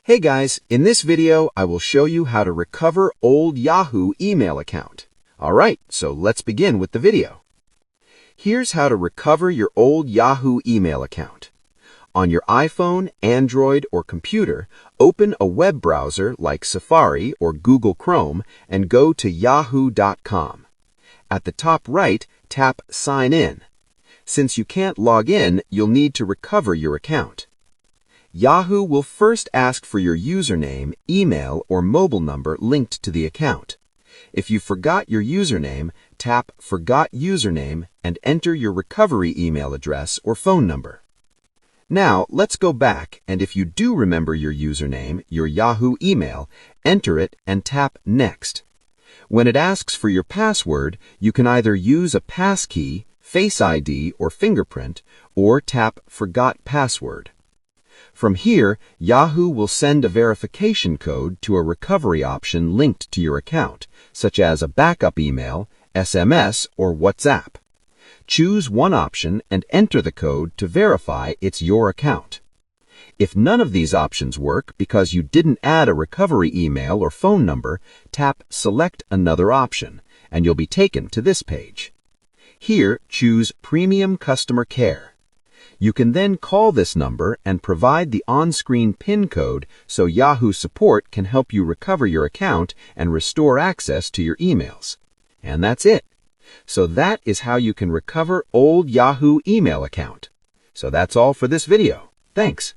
Hey guys, in this video I will show you how to recover old Yahoo email account. Alright, so let's begin with the video. Here's how to recover your old Yahoo email account. On your iPhone, Android, or computer, open a web browser like Safari or Google Chrome and go to yahoo.com. At the top right, tap Sign In. Since you can't log in, you'll need to recover your account. Yahoo will first ask for your username, email, or mobile number linked to the account. If you forgot your username, tap Forgot Username and enter your recovery email address or phone number. Now, let's go back, and if you do remember your username, your Yahoo email, enter it and tap Next. When it asks for your password, you can either use a passkey, Face ID, or fingerprint, or tap Forgot Password. From here, Yahoo will send a verification code to a recovery option linked to your account, such as a backup email, SMS, or WhatsApp. Choose one option and enter the code to verify it's your account. If none of these options work because you didn't add a recovery email or phone number, tap Select Another Option, and you'll be taken to this page. Here, choose Premium Customer Care. You can then call this number and provide the on-screen PIN code so Yahoo support can help you recover your account and restore access to your emails. And that's it. So that is how you can recover old Yahoo email account. So that's all for this video. Thanks.